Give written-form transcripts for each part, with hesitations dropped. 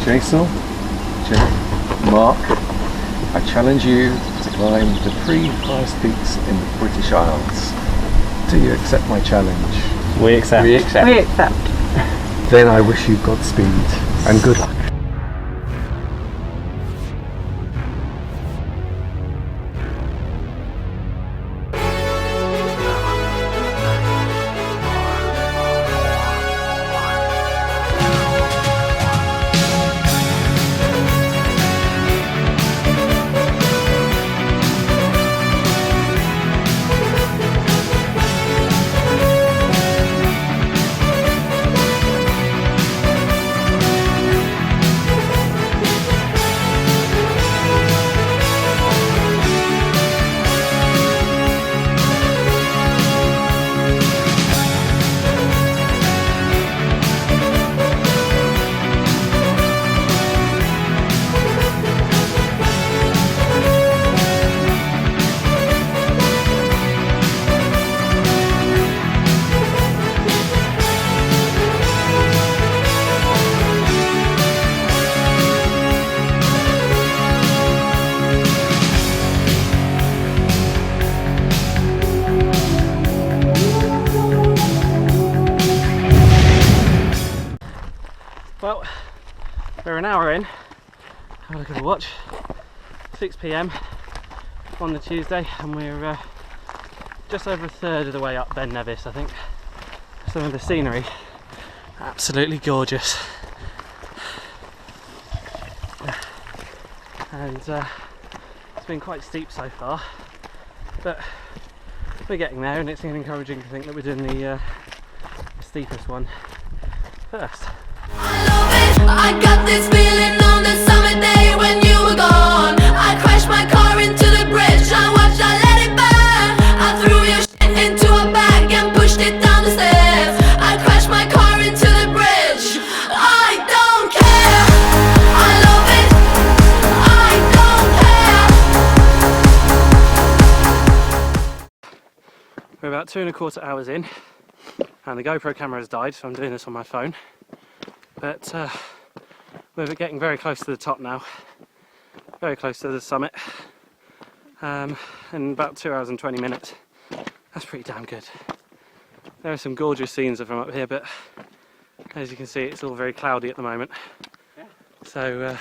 Jason, Mark, I challenge you to climb the 3 highest peaks in the British Isles. Do you accept my challenge? We accept. We accept. We accept. Then I wish you Godspeed and good luck. Well, we're an hour in. Have a look at the watch. 6 PM on the Tuesday, and we're just over a third of the way up Ben Nevis, I think. Some of the scenery, absolutely gorgeous. And it's been quite steep so far, but we're getting there, and it's encouraging to think that we're doing the steepest one first. I got this feeling on the summer day when you were gone. I crashed my car into the bridge. I watched, I let it burn. I threw your shit into a bag and pushed it down the stairs. I crashed my car into the bridge. I don't care. I love it. I don't care. We're about 2¼ hours in, and the GoPro camera has died, so I'm doing this on my phone. But we're getting very close to the top now, very close to the summit, in about 2 hours and 20 minutes. That's pretty damn good. There are some gorgeous scenes from up here, but as you can see, it's all very cloudy at the moment. So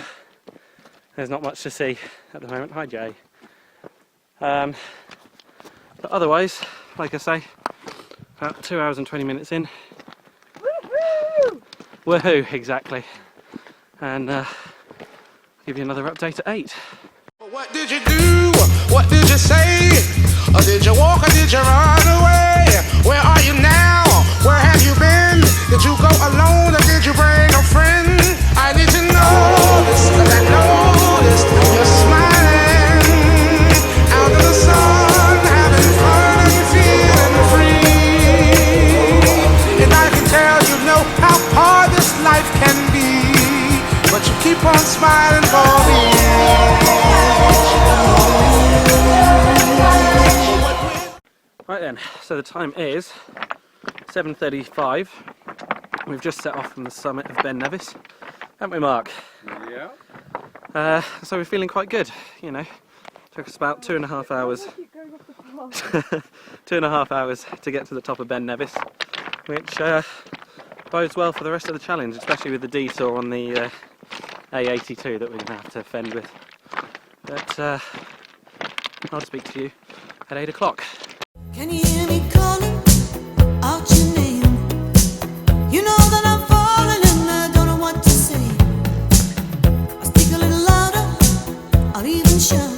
there's not much to see at the moment. Hi Jay. But otherwise, like I say, about 2 hours and 20 minutes in. Woohoo, exactly. And I'll give you another update at 8. What did you do? What did you say? Or did you walk or did you run away? Where are you now? Where have you been? Did you go alone or did you bring a friend? I need to know this, 'cause I noticed you're smiling out of the sun, having fun and feeling free. And I can tell you know how hard this life can be, but you keep on smiling for me. Right then, so the time is 7:35. We've just set off from the summit of Ben Nevis, haven't we, Mark? Yeah. So we're feeling quite good, you know. Took us about 2.5 hours. 2.5 hours to get to the top of Ben Nevis, which bodes well for the rest of the challenge, especially with the detour on the A82 that we're going to have to fend with. But I'll speak to you at 8 o'clock. Can you hear me calling out your name? You know that I'm falling and I don't know what to say. I'll speak a little louder, I'll even shout.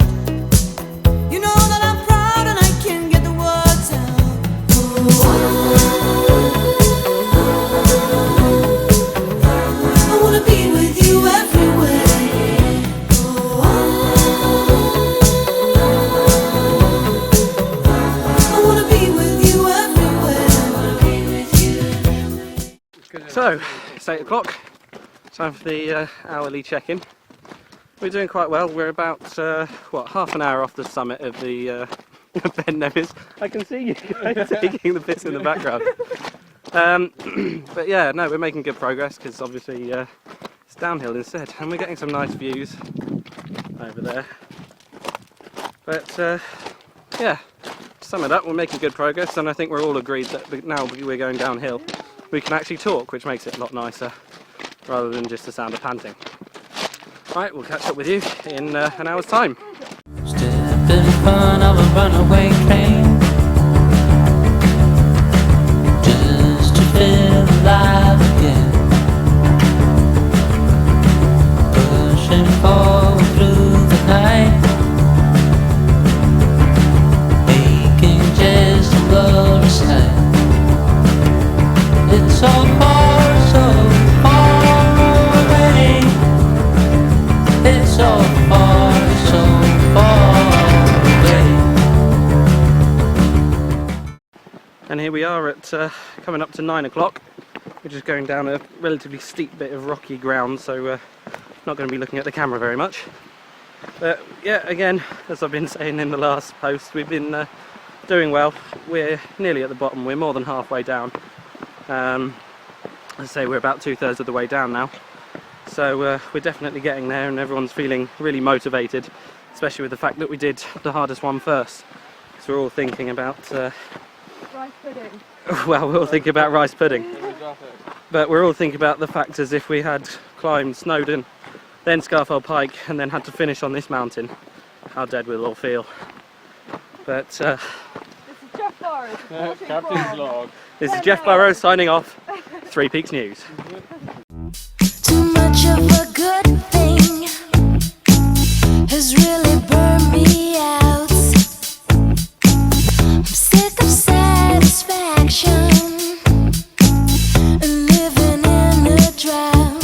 You know that I'm proud and I can't get the words out. I wanna be with you everywhere. So, it's 8 o'clock, time for the hourly check-in. We're doing quite well. We're about, half an hour off the summit of the Ben Nevis. I can see you guys taking the bits in the background. But yeah, no, we're making good progress because obviously it's downhill instead, and we're getting some nice views over there. But yeah, to sum it up, we're making good progress, and I think we're all agreed that now we're going downhill, we can actually talk, which makes it a lot nicer, rather than just the sound of panting. Right, we'll catch up with you in an hour's time. Step in front of a runaway train, just to feel alive again, pushing forward through the night, making just a glorious sight. It's so far, so far away. It's so far away. And here we are at coming up to 9 o'clock. We're just going down a relatively steep bit of rocky ground, so not going to be looking at the camera very much. But yeah, again, as I've been saying in the last post, we've been doing well. We're nearly at the bottom, we're more than halfway down. I say we're about 2/3 of the way down now. So we're definitely getting there, and everyone's feeling really motivated, especially with the fact that we did the hardest one first. So we're all thinking about Rice pudding. well, we're all thinking about rice pudding, but we're all thinking about the fact as if we had climbed Snowdon, then Scafell Pike, and then had to finish on this mountain, how dead we'll all feel. But This is Jeff Burrows. Captain's log. this is Jeff Burrows signing off. Three Peaks News. Too much of a good thing has really burned me out. I'm sick of satisfaction and living in a drought.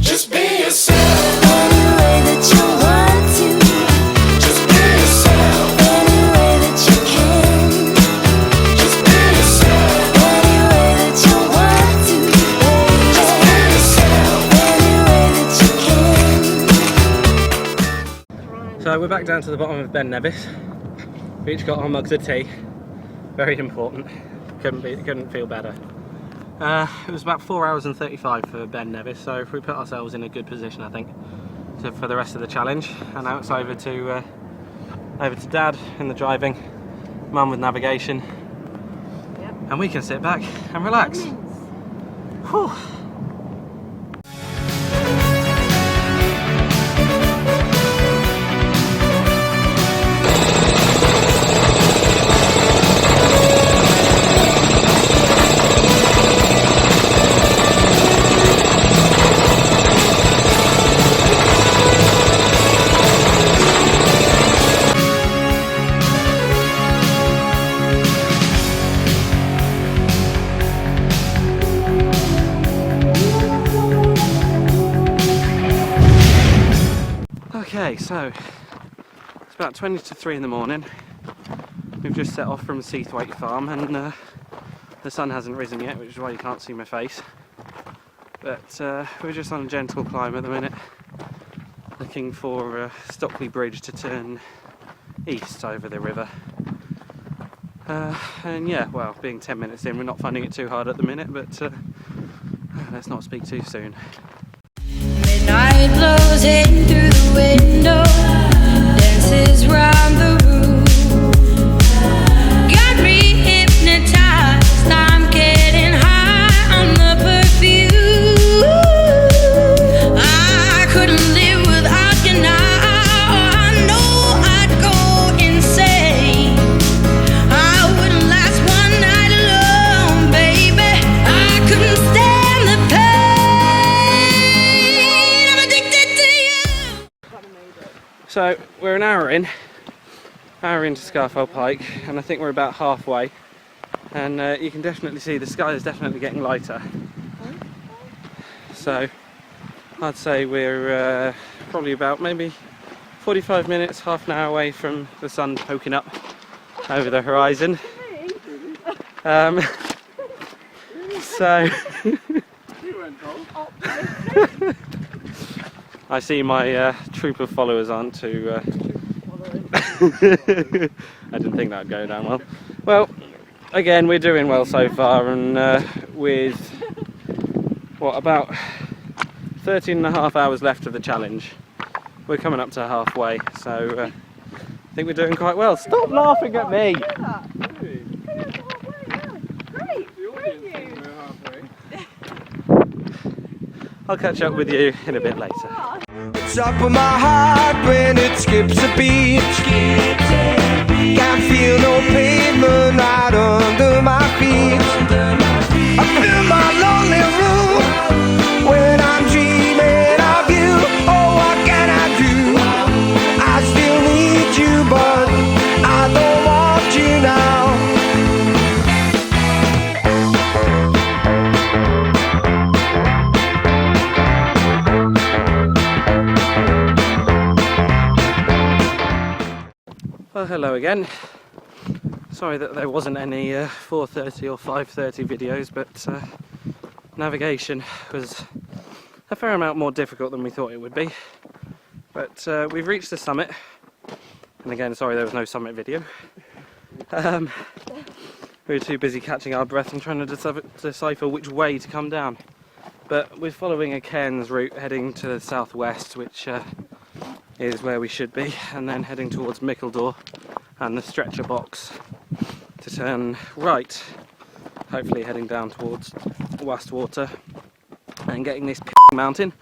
Just be yourself. Any way that you want to, Just be yourself. any way that you can, Just be yourself. any way that you want to, Just be yourself. any way that you can. So we're back down to the bottom of Ben Nevis. We each got our mugs of tea. Very important. Couldn't feel better. It was about 4 hours and 35 for Ben Nevis, so we put ourselves in a good position, I think, for the rest of the challenge. And now it's over to Dad in the driving, Mum with navigation, and we can sit back and relax. Whew. Okay, so it's about 20 to 3 in the morning. We've just set off from Seathwaite Farm, and the sun hasn't risen yet, which is why you can't see my face. But we're just on a gentle climb at the minute, looking for Stockley Bridge to turn east over the river. And yeah, well, being 10 minutes in, we're not finding it too hard at the minute, but let's not speak too soon. Midnight blows in through the window, dances round the room. Got me hypnotized, I'm getting high on the perfume. I couldn't live without you now, I know I'd go insane. I wouldn't last one night alone, baby, I couldn't stand the pain. I'm addicted to you. So we're an hour into Scafell Pike, and I think we're about halfway, and you can definitely see the sky is definitely getting lighter. So I'd say we're probably about maybe 45 minutes, half an hour away from the sun poking up over the horizon. So I see my troop of followers aren't too I didn't think that would go down well. Well, again, we're doing well so far, and with what, about 13.5 hours left of the challenge. We're coming up to halfway, so I think we're doing quite well. Stop laughing at me! I'll catch up with you in a bit later. Top of my heart when it skips a beat. Can't feel no pavement right under my feet. I feel my lonely room when I'm dreaming of you. Oh, what can I do? I still need you, but I don't want you now. Well, hello again. Sorry that there wasn't any 4:30 or 5:30 videos, but navigation was a fair amount more difficult than we thought it would be. But we've reached the summit, and again, sorry there was no summit video. We were too busy catching our breath and trying to decipher which way to come down. But we're following a Cairns route heading to the southwest, which is where we should be, and then heading towards Mickledore and the stretcher box to turn right, hopefully heading down towards Wastwater and getting this mountain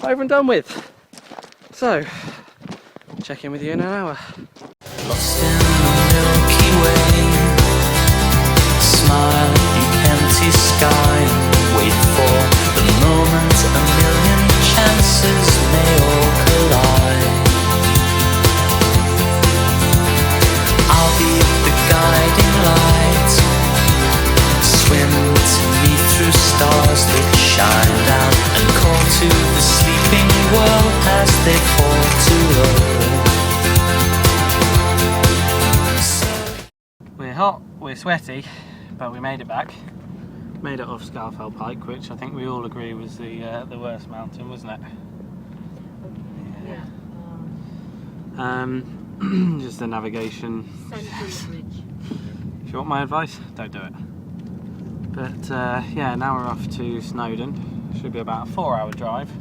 over and done with. So, check in with you in an hour. Lost in the Milky Way, smile at the empty sky and wait for the moment a million chances may all collide. I'll be the guiding light, swim to me through stars that shine down and call to the sleeping world as they fall to earth. We're hot, we're sweaty, but we made it back. Made it off Scafell Pike, which I think we all agree was the worst mountain, wasn't it? Yeah. Just the navigation. If you want my advice, don't do it. But yeah, now we're off to Snowdon. Should be about a 4-hour drive.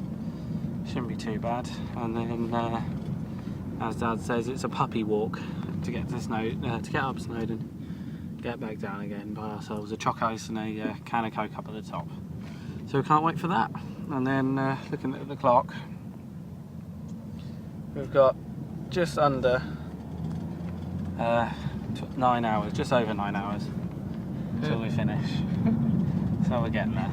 Shouldn't be too bad. And then, as Dad says, it's a puppy walk to get to to get up Snowdon, get back down again, buy ourselves a choc ice and a can of Coke up at the top. So we can't wait for that. And then looking at the clock, we've got just under 9 hours, just over 9 hours until we finish. So we're getting there.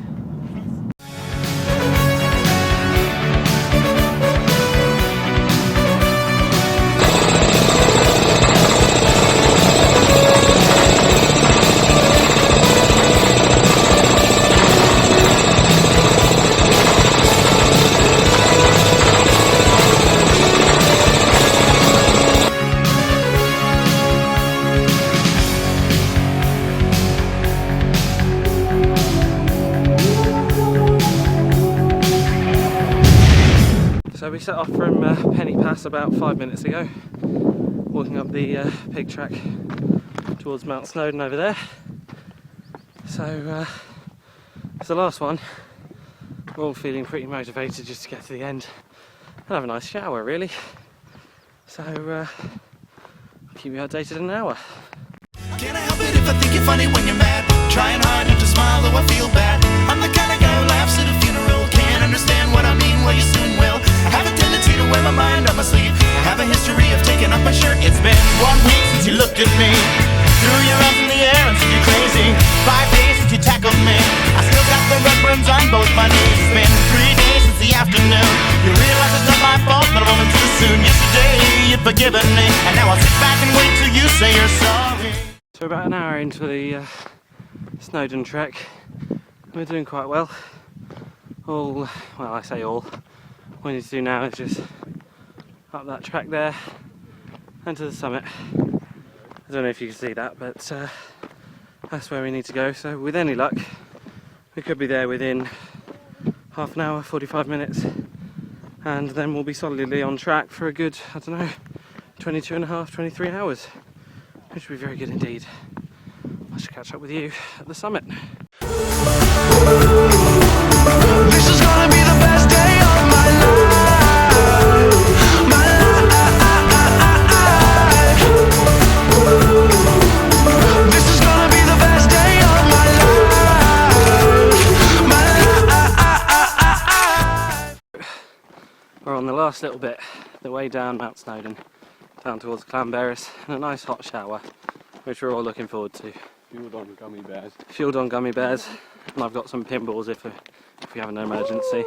So we set off from Penny Pass about 5 minutes ago, walking up the pig track towards Mount Snowdon over there. So it's the last one. We're all feeling pretty motivated just to get to the end and have a nice shower, really. So I'll keep you updated in an hour. Can't I help it if I think you're funny when you're mad? Trying hard not to smile though I feel bad. I'm the kind of guy who laughs at a funeral. Can't understand what I mean, well you soon will. I have a tendency to wear my mind on my sleeve. I have a history of taking off my shirt. It's been 1 week since you looked at me. Threw your arms in the air and said you're crazy. 5 days since you tackled me. I still got the red burns on both my knees. It's been 3 days since the afternoon. You realize it's not my fault, but a moment too soon. Yesterday you'd forgiven me, and now I'll sit back and wait till you say you're sorry. So about an hour into the Snowdon trek, we're doing quite well. Well I say all we need to do now is just up that track there and to the summit. I don't know if you can see that, but that's where we need to go. So with any luck we could be there within half an hour, 45 minutes, and then we'll be solidly on track for a good, I don't know, 22 and a half, 23 hours, which would be very good indeed. I should catch up with you at the summit. This is gonna be the best day of We're on the last little bit, the way down Mount Snowdon, down towards Clanberis, and a nice hot shower, which we're all looking forward to. Fueled on gummy bears. Fueled on gummy bears, and I've got some pinballs if we have an emergency.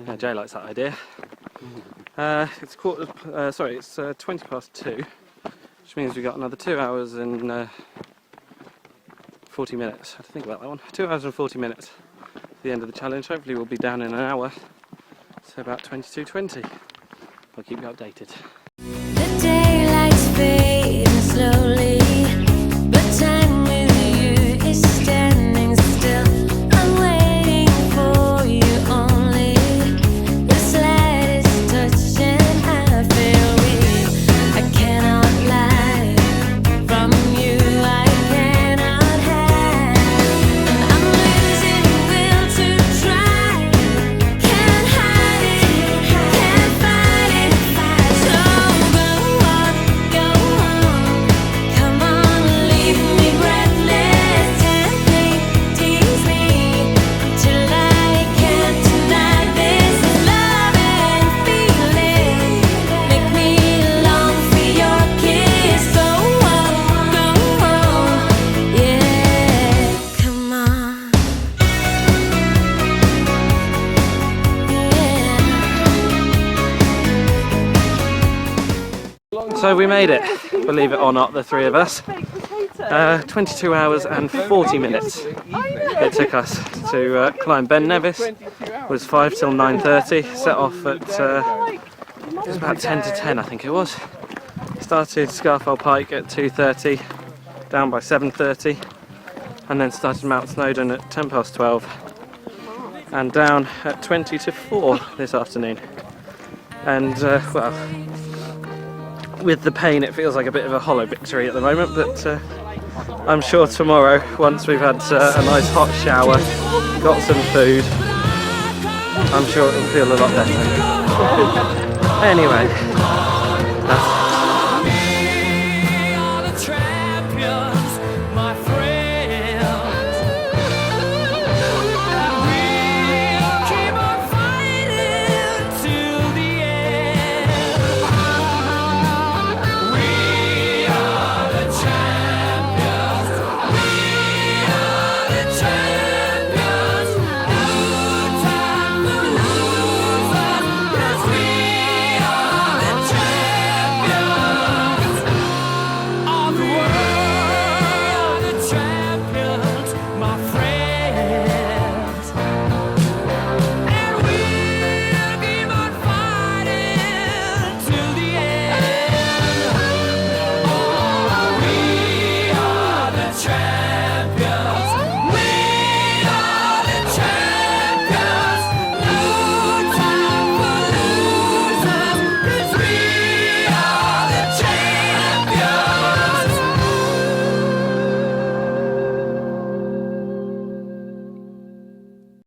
Yeah, Jay likes that idea. It's 20 past 2, which means we've got another 2 hours and 40 minutes. I had to think about that one. 2 hours and 40 minutes at the end of the challenge. Hopefully we'll be down in an hour, so about 22:20. I'll keep you updated. The daylight's fading slowly, but time with you is standing still. I'm waiting for you only. The slightest touch and I feel weak. I cannot lie from you. I cannot hide. I'm losing will to try. Can't hide it, can't fight it. So go on, come on, leave me breathless. Tempt me, tease me, till I can't deny this is love and feeling. Make me long for your kiss. Go on, yeah, come on, yeah. So we made it, believe it or not, the three of us. 22 hours and 40 minutes it took us to climb Ben Nevis. It was 5 till 9:30, set off at it was about 10 to 10 I think it was. Started Scarfell Pike at 2:30, down by 7:30, and then started Mount Snowdon at 10 past 12 and down at 20 to 4 this afternoon. And well, with the pain it feels like a bit of a hollow victory at the moment, but I'm sure tomorrow, once we've had a nice hot shower, got some food, I'm sure it'll feel a lot better. Anyway, that's